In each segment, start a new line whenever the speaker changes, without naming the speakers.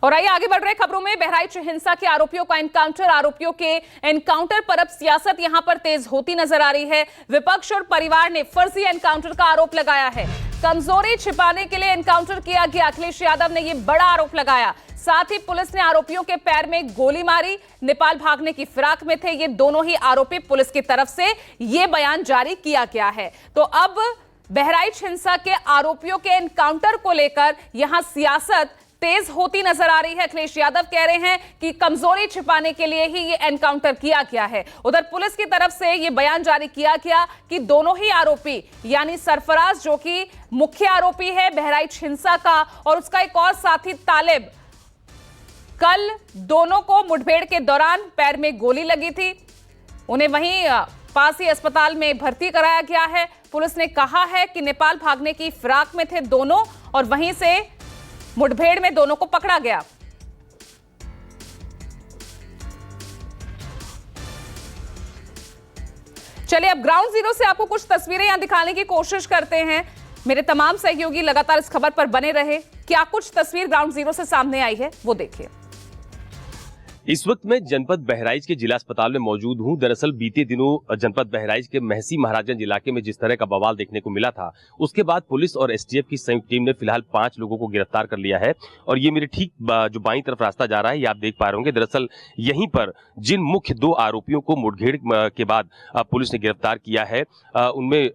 और आइए आगे बढ़ रहे खबरों में। बहराइच हिंसा के आरोपियों का एनकाउंटर, आरोपियों के एनकाउंटर पर अब सियासत यहां पर तेज होती नजर आ रही है। विपक्ष और परिवार ने फर्जी एनकाउंटर का आरोप लगाया है। कमजोरी छिपाने के लिए एनकाउंटर किया गया, अखिलेश यादव ने यह बड़ा आरोप लगाया। साथ ही पुलिस ने आरोपियों के पैर में गोली मारी, नेपाल भागने की फिराक में थे ये दोनों ही आरोपी। पुलिस की तरफ से यह बयान जारी किया गया है। तो अब बहराइच हिंसा के आरोपियों के एनकाउंटर को लेकर यहां सियासत तेज होती नजर आ रही है। अखिलेश यादव कह रहे हैं कि कमजोरी छिपाने के लिए ही यह एनकाउंटर किया गया है। उधर पुलिस की तरफ से यह बयान जारी किया गया कि दोनों ही आरोपी यानी सरफराज जो कि मुख्य आरोपी है बहराइच हिंसा का, और उसका एक और साथी तालिब, कल दोनों को मुठभेड़ के दौरान पैर में गोली लगी थी। उन्हें वहीं पास ही अस्पताल में भर्ती कराया गया है। पुलिस ने कहा है कि नेपाल भागने की फिराक में थे दोनों और वहीं से मुठभेड़ में दोनों को पकड़ा गया। चलिए अब ग्राउंड जीरो से आपको कुछ तस्वीरें यहां दिखाने की कोशिश करते हैं। मेरे तमाम सहयोगी लगातार इस खबर पर बने रहे। क्या कुछ तस्वीर ग्राउंड जीरो से सामने आई है वो देखिए।
इस वक्त मैं जनपद बहराइच के जिला अस्पताल में मौजूद हूं। दरअसल बीते दिनों जनपद बहराइच के महसी महाराजगंज इलाके में जिस तरह का बवाल देखने को मिला था, उसके बाद पुलिस और एसटीएफ की संयुक्त टीम ने फिलहाल 5 लोगों को गिरफ्तार कर लिया है। और ये मेरे ठीक जो बाईं तरफ रास्ता जा रहा है, ये आप देख पा रहे होंगे। दरअसल यहीं पर जिन मुख्य 2 आरोपियों को मुठभेड़ के बाद पुलिस ने गिरफ्तार किया है, उनमें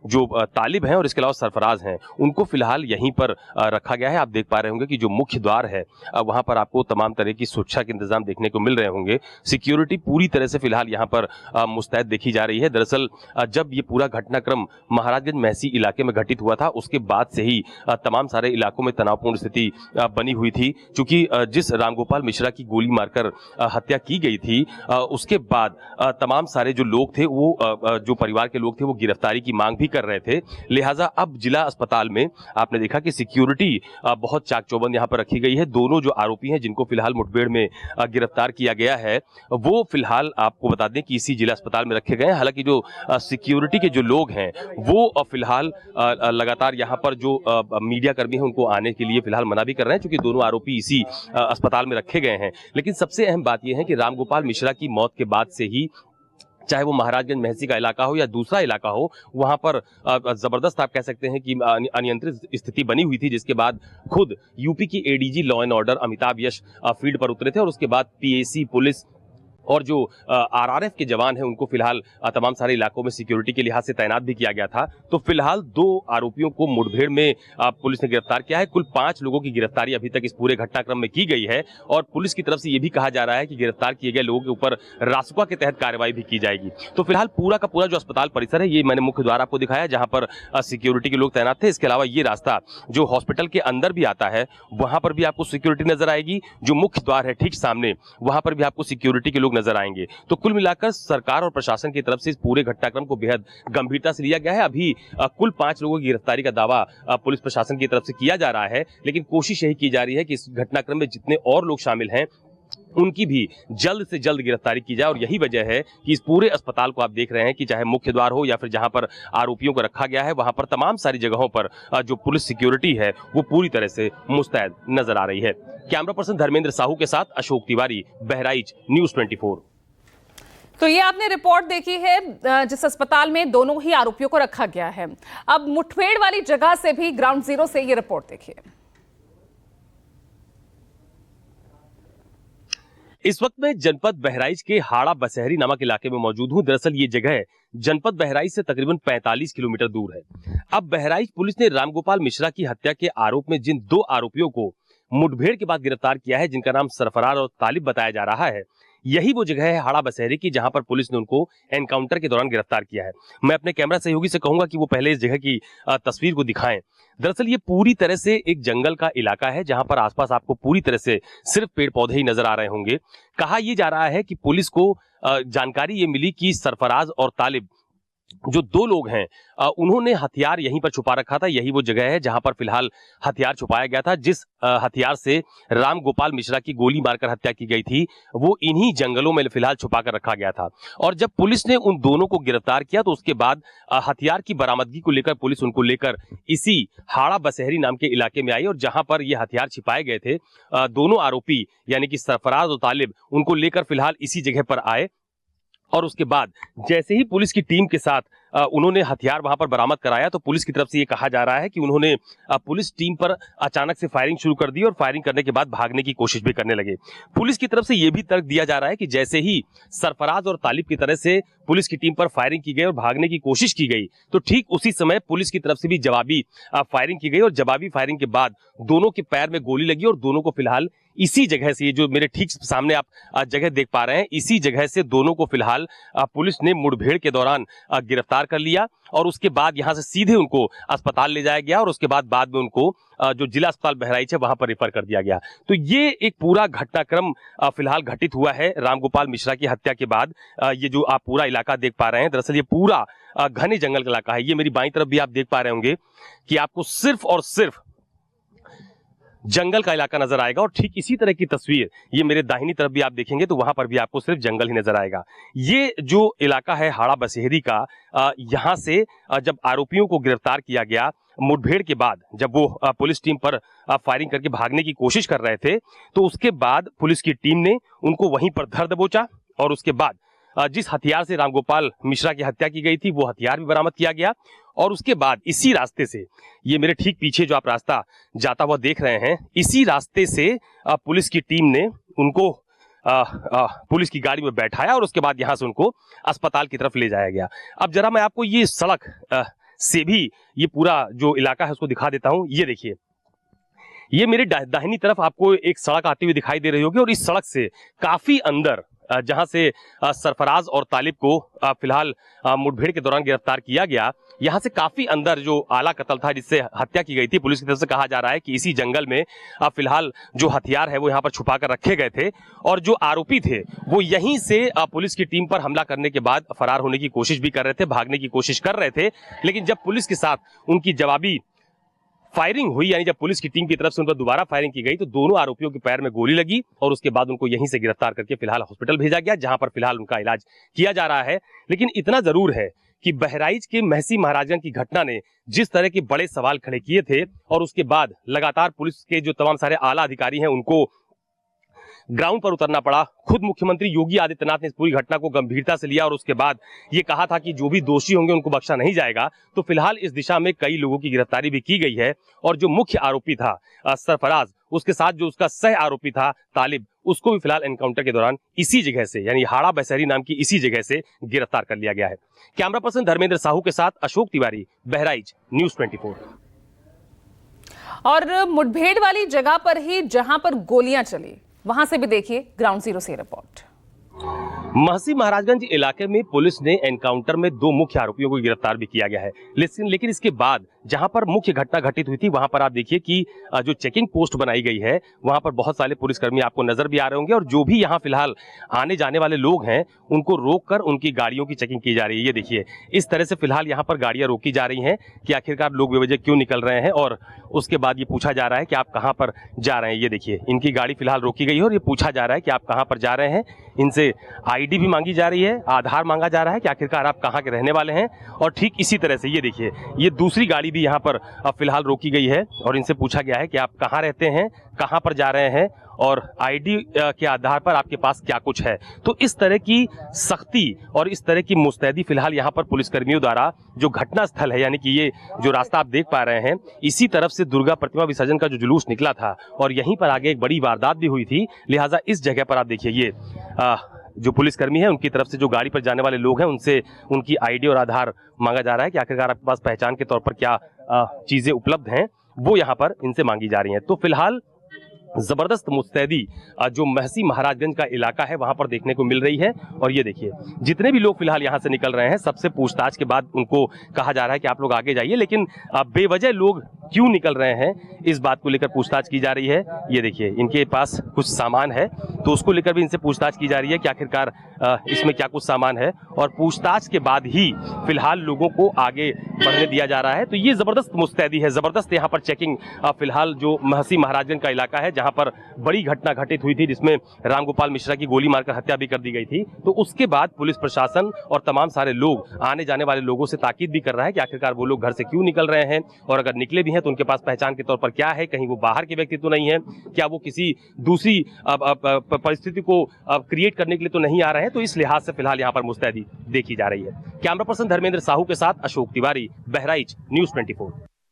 जो तालिब हैं और इसके अलावा सरफराज हैं, उनको फिलहाल यहीं पर रखा गया है। आप देख पा रहे होंगे कि जो मुख्य द्वार है वहां पर आपको तमाम तरह की सुरक्षा के इंतजाम देखने को मिल रहे होंगे। सिक्योरिटी पूरी तरह से फिलहाल यहां पर मुस्तैद देखी जा रही है। दरअसल जब ये पूरा घटनाक्रम महाराजगंज महसी इलाके में घटित हुआ था, उसके बाद से ही तमाम सारे इलाकों में तनावपूर्ण स्थिति बनी हुई थी। क्योंकि जिस रामगोपाल मिश्रा की गोली मारकर हत्या की गई थी, उसके बाद तमाम सारे जो लोग थे, वो जो परिवार के लोग थे, वो गिरफ्तारी की मांग भी कर रहे थे। लिहाजा अब जिला अस्पताल में आपने देखा कि सिक्योरिटी बहुत चाक चौबंद यहां पर रखी गई है। दोनों जो आरोपी हैं जिनको फिलहाल मुठभेड़ में गिरफ्तार किया गया है, वो फिलहाल आपको बता दें कि इसी जिला अस्पताल में रखे गए हैं। हालांकि जो सिक्योरिटी के जो लोग हैं वो फिलहाल लगातार यहां पर जो मीडिया कर्मी हैं उनको आने के लिए फिलहाल मना भी कर रहे हैं, क्योंकि दोनों आरोपी इसी अस्पताल में रखे गए हैं। लेकिन सबसे अहम बात यह है कि रामगोपाल मिश्रा की मौत के बाद से ही, चाहे वो महाराजगंज महसी का इलाका हो या दूसरा इलाका हो, वहां पर जबरदस्त आप कह सकते हैं कि अनियंत्रित स्थिति बनी हुई थी, जिसके बाद खुद यूपी की ADG law and order Amitabh Yash field पर उतरे थे और उसके बाद पीएसी, पुलिस और जो आरआरएफ के जवान हैं उनको फिलहाल तमाम सारे इलाकों में सिक्योरिटी के लिहाज से तैनात भी किया गया था। तो फिलहाल 2 आरोपियों को मुठभेड़ में पुलिस ने गिरफ्तार किया है। कुल 5 लोगों की गिरफ्तारी अभी तक इस पूरे घटनाक्रम में की गई है और पुलिस की तरफ से यह भी कहा जा रहा है कि गिरफ्तार किए गए लोगों के ऊपर रासुका के तहत कार्रवाई भी की जाएगी। तो फिलहाल पूरा का पूरा जो अस्पताल परिसर है, ये मैंने मुख्य द्वार आपको दिखाया जहां पर सिक्योरिटी के लोग तैनात थे। इसके अलावा ये रास्ता जो हॉस्पिटल के अंदर भी आता है, वहां पर भी आपको सिक्योरिटी नजर आएगी। जो मुख्य द्वार है ठीक सामने, वहां पर भी आपको सिक्योरिटी के लोग नजर आएंगे। तो कुल मिलाकर सरकार और प्रशासन की तरफ से इस पूरे घटनाक्रम को बेहद गंभीरता से लिया गया है। अभी कुल 5 लोगों की गिरफ्तारी का दावा पुलिस प्रशासन की तरफ से किया जा रहा है, लेकिन कोशिश यही की जा रही है कि इस घटनाक्रम में जितने और लोग शामिल हैं उनकी भी जल्द से जल्द गिरफ्तारी की जाए। और यही वजह है कि इस पूरे अस्पताल को आप देख रहे हैं कि चाहे मुख्य द्वार हो या फिर जहां पर आरोपियों को रखा गया है, वहां पर तमाम सारी जगहों पर जो पुलिस सिक्योरिटी है वो पूरी तरह से मुस्तैद नजर आ रही है। कैमरा पर्सन धर्मेंद्र साहू के साथ अशोक तिवारी, बहराइच, न्यूज़ 24।
तो ये आपने रिपोर्ट देखी है जिस अस्पताल में दोनों ही आरोपियों को रखा गया है। अब मुठभेड़ वाली जगह से भी ग्राउंड जीरो से ये रिपोर्ट देखिए।
इस वक्त मैं जनपद बहराइच के हाड़ा बसहरी नामक इलाके में मौजूद हूं। दरअसल ये जगह जनपद बहराइच से तकरीबन 45 किलोमीटर दूर है। अब बहराइच पुलिस ने रामगोपाल मिश्रा की हत्या के आरोप में जिन 2 आरोपियों को मुठभेड़ के बाद गिरफ्तार किया है, जिनका नाम सरफराज और तालिब बताया जा रहा है, यही वो जगह है हाड़ा बसहरी की जहां पर पुलिस ने उनको एनकाउंटर के दौरान गिरफ्तार किया है। मैं अपने कैमरा सहयोगी से कहूंगा कि वो पहले इस जगह की तस्वीर को दिखाएं। दरअसल ये पूरी तरह से एक जंगल का इलाका है जहां पर आसपास आपको पूरी तरह से सिर्फ पेड़ पौधे ही नजर आ रहे होंगे। कहा यह जा रहा है कि पुलिस को जानकारी ये मिली कि सरफराज और तालिब जो दो लोग हैं उन्होंने हथियार यहीं पर छुपा रखा था। यही वो जगह है जहां पर फिलहाल हथियार छुपाया गया था। जिस हथियार से राम गोपाल मिश्रा की गोली मारकर हत्या की गई थी वो इन्हीं जंगलों में फिलहाल छुपा कर रखा गया था। और जब पुलिस ने उन दोनों को गिरफ्तार किया तो उसके बाद हथियार की बरामदगी को लेकर पुलिस उनको लेकर इसी हाड़ा बसहरी नाम के इलाके में आई और जहां पर ये हथियार छिपाए गए थे दोनों आरोपी यानी कि सरफराज और तालिब उनको लेकर फिलहाल इसी जगह पर आए। और उसके बाद जैसे ही पुलिस की टीम के साथ उन्होंने हथियार वहां पर बरामद कराया तो पुलिस की तरफ से ये कहा जा रहा है कि उन्होंने पुलिस टीम पर अचानक से फायरिंग शुरू कर दी और फायरिंग करने के बाद भागने की कोशिश भी करने लगे। पुलिस की तरफ से ये भी तर्क दिया जा रहा है कि जैसे ही सरफराज और तालिब की तरह से पुलिस की टीम पर फायरिंग की गई और भागने की कोशिश की गई तो ठीक उसी समय पुलिस की तरफ से भी जवाबी फायरिंग की गई और जवाबी फायरिंग के बाद दोनों के पैर में गोली लगी और दोनों को फिलहाल इसी जगह से, ये जो मेरे ठीक सामने आप जगह देख पा रहे हैं, इसी जगह से दोनों को फिलहाल पुलिस ने मुठभेड़ के दौरान गिरफ्तार कर लिया और उसके बाद यहां से सीधे उनको अस्पताल ले जाया गया और उसके बाद में उनको जो जिला अस्पताल बहराइच है वहां पर रेफर कर दिया गया। तो ये एक पूरा घटनाक्रम फिलहाल घटित हुआ है रामगोपाल मिश्रा की हत्या के बाद। ये जो आप पूरा इलाका देख पा रहे हैं दरअसल ये पूरा घने जंगल का इलाका है। ये मेरी बाईं तरफ भी आप देख पा रहे होंगे कि आपको सिर्फ और सिर्फ जंगल का इलाका नजर आएगा और ठीक इसी तरह की तस्वीर ये मेरे दाहिनी तरफ भी आप देखेंगे तो वहां पर भी आपको सिर्फ जंगल ही नजर आएगा। ये जो इलाका है हाड़ा बसहरी का, यहां से जब आरोपियों को गिरफ्तार किया गया मुठभेड़ के बाद, जब वो पुलिस टीम पर फायरिंग करके भागने की कोशिश कर रहे थे तो उसके बाद पुलिस की टीम ने उनको वहीं पर धर दबोचा और उसके बाद जिस हथियार से रामगोपाल मिश्रा की हत्या की गई थी वो हथियार भी बरामद किया गया और उसके बाद इसी रास्ते से, ये मेरे ठीक पीछे जो आप रास्ता जाता हुआ देख रहे हैं, इसी रास्ते से पुलिस की टीम ने उनको पुलिस की गाड़ी में बैठाया और उसके बाद यहां से उनको अस्पताल की तरफ ले जाया गया। अब जरा मैं आपको ये सड़क से भी ये पूरा जो इलाका है उसको दिखा देता हूं। ये देखिए, ये मेरे दाहिनी तरफ आपको एक सड़क आती हुई दिखाई दे रही होगी और इस सड़क से काफी अंदर जहां से सरफराज और तालिब को फिलहाल मुठभेड़ के दौरान गिरफ्तार किया गया, यहां से काफी अंदर जो आला कत्ल था जिससे हत्या की गई थी, पुलिस की तरफ से कहा जा रहा है कि इसी जंगल में फिलहाल जो हथियार है वो यहां पर छुपा कर रखे गए थे और जो आरोपी थे वो यहीं से पुलिस की टीम पर हमला करने के बाद फरार होने की कोशिश भी कर रहे थे, भागने की कोशिश कर रहे थे। लेकिन जब पुलिस के साथ उनकी जवाबी फायरिंग हुई, यानी जब पुलिस की टीम की तरफ से उन पर दोबारा फायरिंग की गई तो दोनों आरोपियों के पैर में गोली लगी और उसके बाद उनको यहीं से गिरफ्तार करके फिलहाल हॉस्पिटल भेजा गया जहां पर फिलहाल उनका इलाज किया जा रहा है। लेकिन इतना जरूर है कि बहराइच के महसी महाराजगंज की घटना ने जिस तरह के बड़े सवाल खड़े किए थे और उसके बाद लगातार पुलिस के जो तमाम सारे आला अधिकारी हैं उनको ग्राउंड पर उतरना पड़ा। खुद मुख्यमंत्री योगी आदित्यनाथ ने इस पूरी घटना को गंभीरता से लिया और उसके बाद ये कहा था कि जो भी दोषी होंगे उनको बख्शा नहीं जाएगा। तो फिलहाल इस दिशा में कई लोगों की गिरफ्तारी भी की गई है और जो मुख्य आरोपी था सरफराज, उसके साथ जो उसका सह आरोपी था तालिब, उसको भी फिलहाल एनकाउंटर के दौरान इसी जगह से, यानी हाड़ा बसहरी नाम की इसी जगह से गिरफ्तार कर लिया गया है। कैमरा पर्सन धर्मेंद्र साहू के साथ अशोक तिवारी, बहराइच, न्यूज़ 24।
और मुठभेड़ वाली जगह पर ही जहां पर गोलियां चली, वहां से भी देखिए ग्राउंड जीरो से रिपोर्ट।
महसी महाराजगंज इलाके में पुलिस ने एनकाउंटर में 2 मुख्य आरोपियों को गिरफ्तार भी किया गया है। लेकिन इसके बाद जहां पर मुख्य घटना घटित हुई थी वहां पर आप देखिए कि जो चेकिंग पोस्ट बनाई गई है वहां पर बहुत सारे पुलिसकर्मी आपको नजर भी आ रहे होंगे और जो भी यहां फिलहाल आने जाने वाले लोग हैं उनको रोककर उनकी गाड़ियों की चेकिंग की जा रही है। ये देखिए, इस तरह से फिलहाल यहाँ पर गाड़ियां रोकी जा रही हैं कि आखिरकार लोग बेवजह क्यों निकल रहे हैं और उसके बाद ये पूछा जा रहा है कि आप कहाँ पर जा रहे हैं। ये देखिए, इनकी गाड़ी फिलहाल रोकी गई है और ये पूछा जा रहा है कि आप कहाँ पर जा रहे हैं। इनसे आईडी भी मांगी जा रही है, आधार मांगा जा रहा है कि आखिरकार आप कहाँ के रहने वाले हैं। और ठीक इसी तरह से ये देखिए, ये दूसरी गाड़ी भी यहाँ पर फिलहाल रोकी गई है और इनसे पूछा गया है कि आप कहाँ रहते हैं, कहाँ पर जा रहे हैं और आईडी के आधार पर आपके पास क्या कुछ है। तो इस तरह की सख्ती और इस तरह की मुस्तैदी फिलहाल यहाँ पर पुलिसकर्मियों द्वारा जो घटना स्थल है, यानी कि ये जो रास्ता आप देख पा रहे हैं, इसी तरफ से दुर्गा प्रतिमा विसर्जन का जो जुलूस निकला था और यहीं पर आगे एक बड़ी वारदात भी हुई थी। लिहाजा इस जगह पर आप देखिए, ये जो पुलिसकर्मी है उनकी तरफ से जो गाड़ी पर जाने वाले लोग हैं उनसे उनकी आईडी और आधार मांगा जा रहा है कि आखिरकार आपके पास पहचान के तौर पर क्या चीजें उपलब्ध हैं, वो यहाँ पर इनसे मांगी जा रही हैं। तो फिलहाल जबरदस्त मुस्तैदी जो महसी महाराजगंज का इलाका है वहां पर देखने को मिल रही है। और ये देखिए, जितने भी लोग फिलहाल यहां से निकल रहे हैं सबसे पूछताछ के बाद उनको कहा जा रहा है कि आप लोग आगे जाइए, लेकिन बेवजह लोग क्यों निकल रहे हैं, इस बात को लेकर पूछताछ की जा रही है। ये देखिए, इनके पास कुछ सामान है तो उसको लेकर भी इनसे पूछताछ की जा रही है कि आखिरकार इसमें क्या कुछ सामान है, और पूछताछ के बाद ही फिलहाल लोगों को आगे बढ़ने दिया जा रहा है। तो ये जबरदस्त मुस्तैदी है, जबरदस्त यहाँ पर चेकिंग। फिलहाल जो महसी महाराजगंज का इलाका है जहां पर बड़ी घटना घटित हुई थी जिसमें रामगोपाल मिश्रा की गोली मारकर हत्या भी कर दी गई थी, तो उसके बाद पुलिस प्रशासन और तमाम सारे लोग आने जाने वाले लोगों से ताकीद भी कर रहा है कि आखिरकार वो लोग घर से क्यों निकल रहे हैं, और अगर निकले भी हैं तो उनके पास पहचान के तौर पर क्या है, कहीं वो बाहर के व्यक्ति तो नहीं है, क्या वो किसी दूसरी परिस्थिति को क्रिएट करने के लिए तो नहीं आ रहे हैं। तो इस लिहाज से फिलहाल यहाँ पर मुस्तैदी देखी जा रही है। कैमरा पर्सन धर्मेंद्र साहू के साथ अशोक तिवारी, बहराइच, न्यूज़ 24।